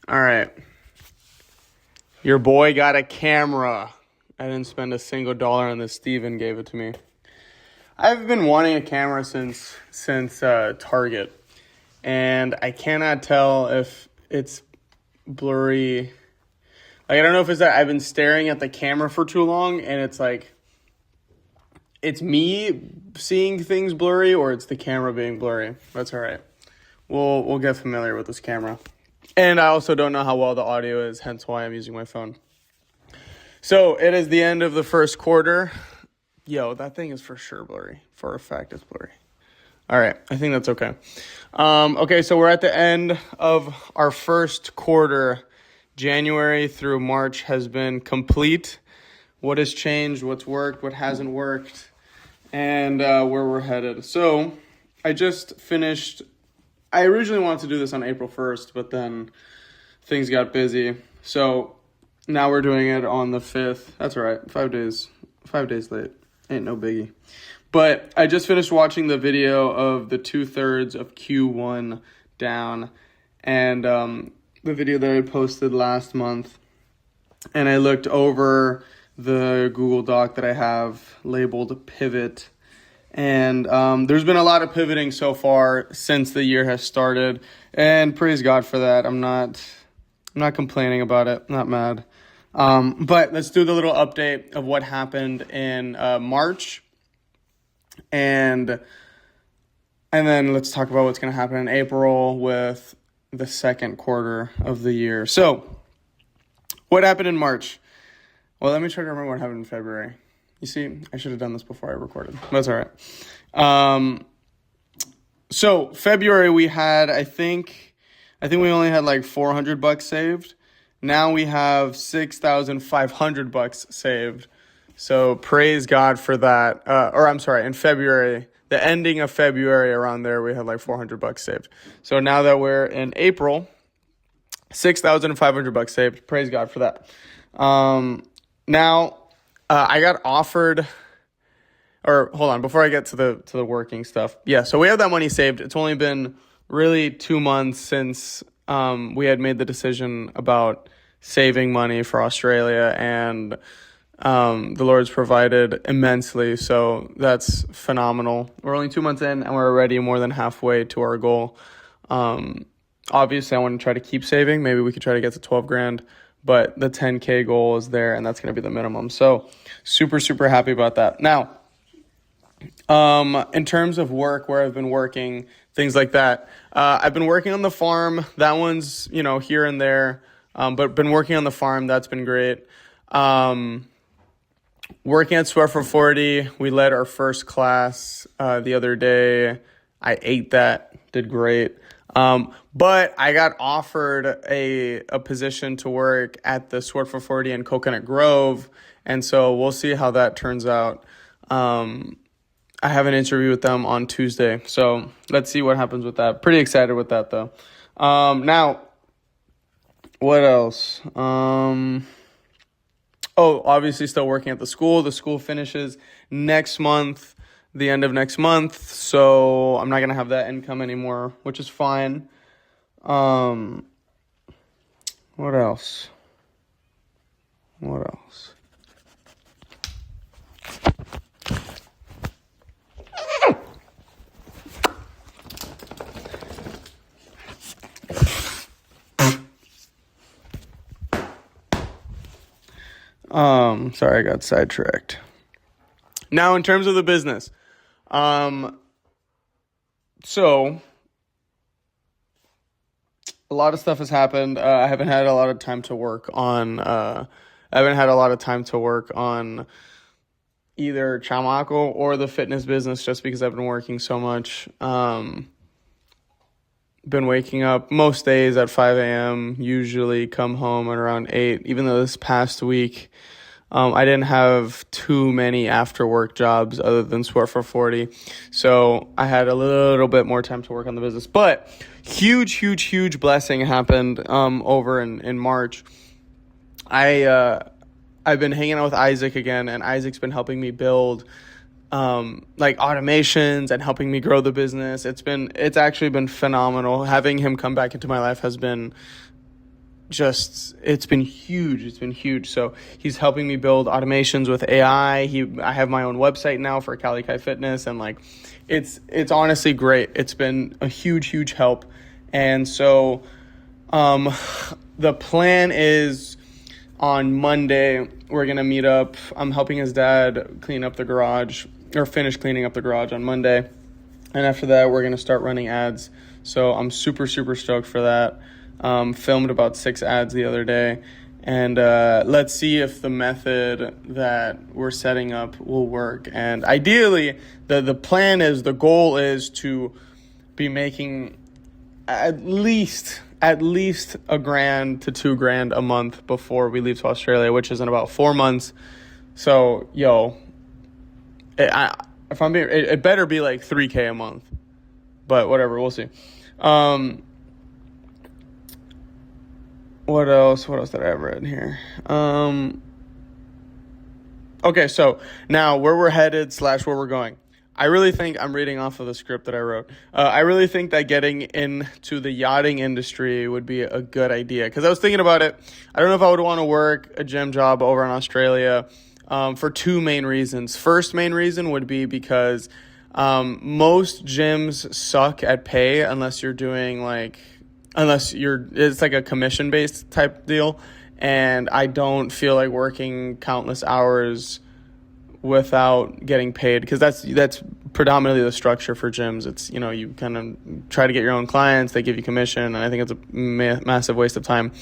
All right. Your boy got a camera. I didn't spend a single dollar on this. Steven gave it to me. I've been wanting a camera since Target, and I cannot tell if it's blurry. Like, I don't know if it's that I've been staring at the camera for too long, and it's like it's me seeing things blurry, or it's the camera being blurry. That's all right. We'll get familiar with this camera. And I also don't know how well the audio is, hence why I'm using my phone. So it is the end of the first quarter. Yo, that thing is for sure blurry. For a fact, it's blurry. All right, I think that's okay. Okay, so we're at the end of our first quarter. January through March has been complete. What has changed, what's worked, what hasn't worked, and where we're headed. So I just finished. I originally wanted to do this on April 1st, but then things got busy. So now we're doing it on the 5th. That's all right. 5 days. 5 days late. Ain't no biggie. But I just finished watching the video of the 2/3 of Q1 down, and the video that I posted last month. And I looked over the Google Doc that I have labeled pivot. And there's been a lot of pivoting so far since the year has started, and praise God for that. I'm not complaining about it. I'm not mad. But let's do the little update of what happened in March, and then let's talk about what's going to happen in April with the second quarter of the year. So, what happened in March? Well, let me try to remember what happened in February. You see, I should have done this before I recorded. That's all right. So February we had, I think we only had like $400 saved. Now we have $6,500 saved. So praise God for that. In February, the ending of February around there, we had like $400 saved. So now that we're in April, $6,500 saved. Praise God for that. Now. I got offered, or hold on, before I get to the working stuff. Yeah, so we have that money saved. It's only been really 2 months since we had made the decision about saving money for Australia, and the Lord's provided immensely, so that's phenomenal. We're only 2 months in, and we're already more than halfway to our goal. Obviously, I want to try to keep saving. Maybe we could try to get to 12 grand. But the 10K goal is there, and that's going to be the minimum. So super, super happy about that. Now, in terms of work, where I've been working, things like that, I've been working on the farm. That one's, here and there, but been working on the farm. That's been great. Working at Sweat for 40, we led our first class the other day. I ate that, did great. But I got offered a position to work at the Sweat for 40 in Coconut Grove, and so we'll see how that turns out. I have an interview with them on Tuesday, so let's see what happens with that. Pretty excited with that, though. Now, what else? Obviously still working at the school. The school finishes next month, the end of next month, so I'm not going to have that income anymore, which is fine. What else? Sorry, I got sidetracked. Now, in terms of the business, so a lot of stuff has happened. I haven't had a lot of time to work on. Either Chamaco or the fitness business, just because I've been working so much. Been waking up most days at 5 a.m. Usually come home at around 8. Even though this past week, I didn't have too many after work jobs other than Sweat for 40. So I had a little bit more time to work on the business. But huge blessing happened over in March. I've been hanging out with Isaac again, and Isaac's been helping me build automations and helping me grow the business. It's actually been phenomenal. Having him come back into my life has been it's been huge. It's been huge. So he's helping me build automations with AI. I have my own website now for Cali Kai Fitness, and like, it's honestly great. It's been a huge help. And so, the plan is on Monday, we're going to meet up. I'm helping his dad clean up the garage, or finish cleaning up the garage on Monday. And after that, we're going to start running ads. So I'm super stoked for that. Filmed about 6 ads the other day. And let's see if the method that we're setting up will work. And ideally, the goal is to be making at least $1,000 to $2,000 a month before we leave to Australia, which is in about 4 months. So, it better be like $3,000 a month, but whatever, we'll see. What else did I have read here? Okay, so now where we're headed / where we're going. I really think, I'm reading off of the script that I wrote. I really think that getting into the yachting industry would be a good idea. Because I was thinking about it. I don't know if I would want to work a gym job over in Australia for 2 main reasons. First main reason would be because most gyms suck at pay unless it's like a commission-based type deal. And I don't feel like working countless hours without getting paid, because that's predominantly the structure for gyms. It's, you kind of try to get your own clients, they give you commission, and I think it's a massive waste of time.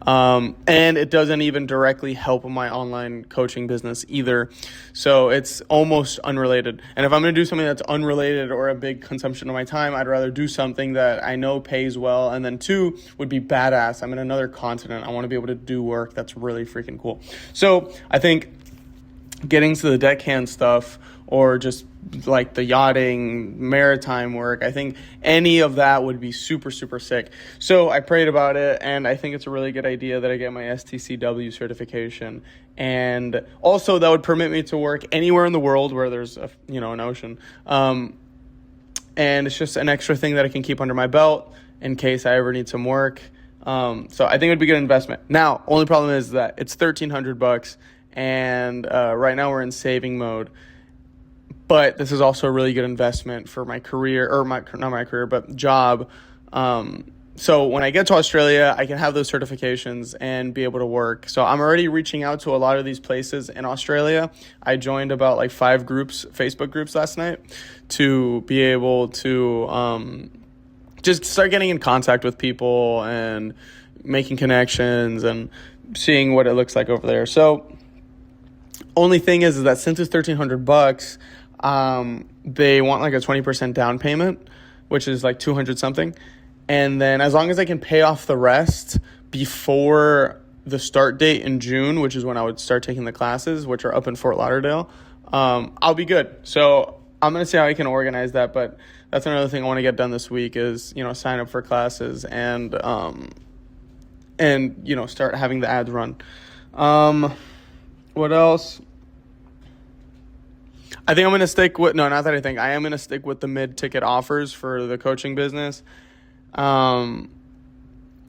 And it doesn't even directly help my online coaching business either. So it's almost unrelated. And if I'm going to do something that's unrelated or a big consumption of my time, I'd rather do something that I know pays well. And then 2 would be badass. I'm in another continent. I want to be able to do work that's really freaking cool. So I think getting to the deckhand stuff, or just like the yachting, maritime work, I think any of that would be super sick. So I prayed about it, and I think it's a really good idea that I get my STCW certification. And also that would permit me to work anywhere in the world where there's an ocean. And it's just an extra thing that I can keep under my belt in case I ever need some work. So I think it would be a good investment. Now, only problem is that it's $1,300, and right now we're in saving mode. But this is also a really good investment for my career, or not my career, but job. So when I get to Australia, I can have those certifications and be able to work. So I'm already reaching out to a lot of these places in Australia. I joined about like 5 Facebook groups last night, to be able to just start getting in contact with people and making connections and seeing what it looks like over there. So only thing is that since it's $1,300, they want like a 20% down payment, which is like 200 something. And then as long as I can pay off the rest before the start date in June, which is when I would start taking the classes, which are up in Fort Lauderdale, I'll be good. So I'm going to see how I can organize that. But that's another thing I want to get done this week is, sign up for classes and start having the ads run. What else? I think I'm going to stick with, no, not that I think, I am going to stick with the mid-ticket offers for the coaching business. And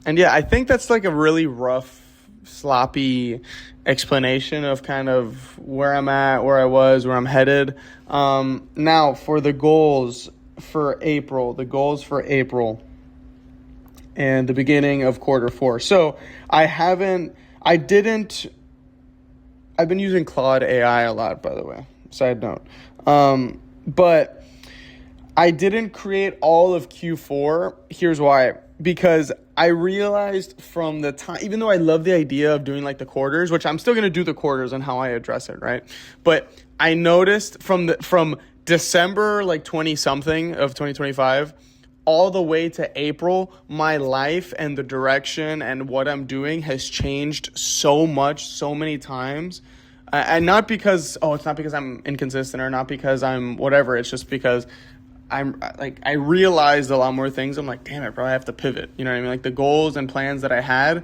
yeah, I think that's like a really rough, sloppy explanation of kind of where I'm at, where I was, where I'm headed. Now for the goals for April, and the beginning of Q4. So I've been using Claude AI a lot, by the way, side note. But I didn't create all of Q4. Here's why. Because I realized from the time, even though I love the idea of doing like the quarters, which I'm still going to do the quarters and how I address it, right? But I noticed from December, like 20 something of 2025, all the way to April, my life and the direction and what I'm doing has changed so much, so many times. And not because, it's not because I'm inconsistent or not because I'm whatever. It's just because I realized a lot more things. I'm like, damn, I probably have to pivot. You know what I mean? Like the goals and plans that I had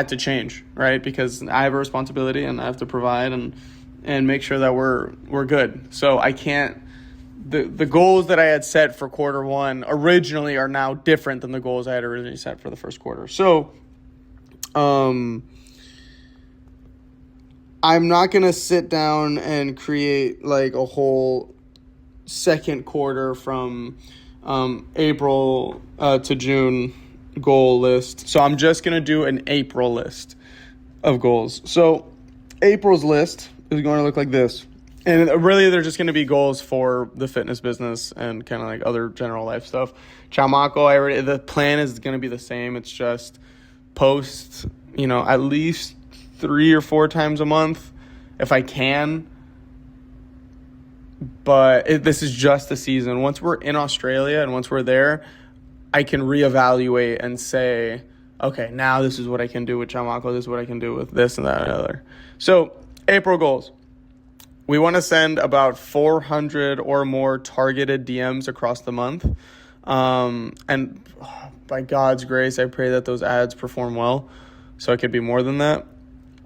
to change, right? Because I have a responsibility and I have to provide and make sure that we're good. So I can't, the goals that I had set for Q1 originally are now different than the goals I had originally set for the first quarter. So I'm not going to sit down and create like a whole second quarter from April to June goal list. So I'm just going to do an April list of goals. So April's list is going to look like this. And really, they're just going to be goals for the fitness business and kind of like other general life stuff. Chamaco, the plan is going to be the same. It's just post, at least 3 or 4 times a month if I can. But this is just the season. Once we're in Australia and once we're there, I can reevaluate and say, okay, now this is what I can do with Chamaco. This is what I can do with this and that and other. So April goals. We want to send about 400 or more targeted DMs across the month. And by God's grace, I pray that those ads perform well. So it could be more than that.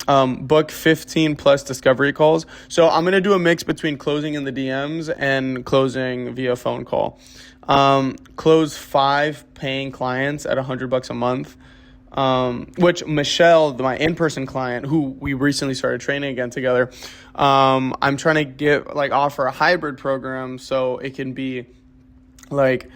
Book 15 plus discovery calls. So I'm going to do a mix between closing in the DMs and closing via phone call. Close 5 paying clients at $100 a month. Which Michelle, my in-person client, who we recently started training again together, I'm trying to offer a hybrid program so it can be like,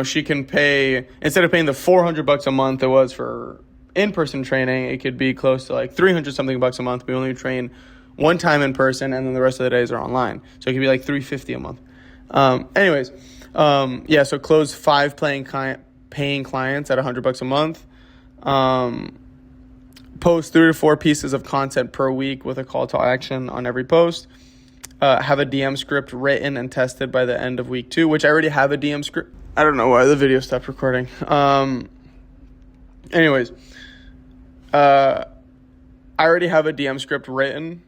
she can pay, instead of paying the $400 a month it was for in-person training, it could be close to like 300 something bucks a month. We only train one time in person and then the rest of the days are online. So it could be like $350 a month. So close 5 paying clients at $100 a month. Post 3 to 4 pieces of content per week with a call to action on every post. Have a DM script written and tested by the end of week 2, which I already have a DM script. I don't know why the video stopped recording. I already have a DM script written,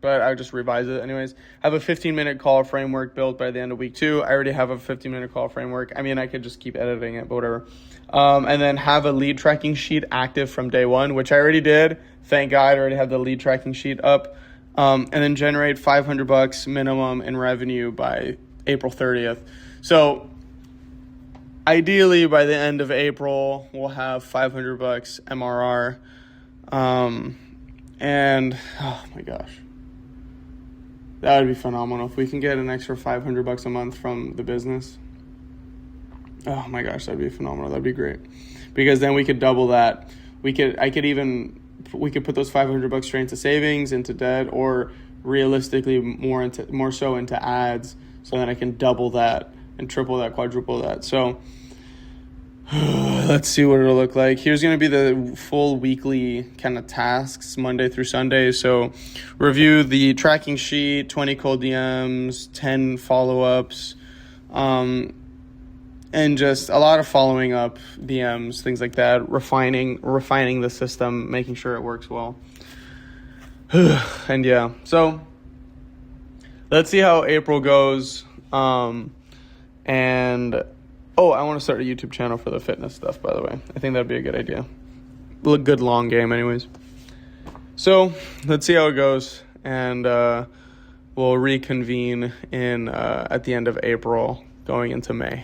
but I just revise it anyways. Have a 15-minute call framework built by the end of week 2. I already have a 15-minute call framework. I mean, I could just keep editing it, but whatever. And then have a lead tracking sheet active from day 1, which I already did. Thank God, I already have the lead tracking sheet up. And then generate $500 minimum in revenue by April 30th. So ideally, by the end of April, we'll have $500 MRR. And oh my gosh, that would be phenomenal if we can get an extra $500 a month from the business. Oh my gosh, that'd be phenomenal. That'd be great, because then we could double that. We could put those $500 straight into savings, into debt, or realistically more so into ads, so that I can double that and triple that, quadruple that. So let's see what it'll look like. Here's going to be the full weekly kind of tasks, Monday through Sunday. So review the tracking sheet, 20 cold DMs, 10 follow-ups, and just a lot of following up DMs, things like that, refining the system, making sure it works well. And yeah, so let's see how April goes. I want to start a YouTube channel for the fitness stuff, by the way. I think that'd be a good idea. Good long game anyways. So let's see how it goes, and we'll reconvene at the end of April going into May.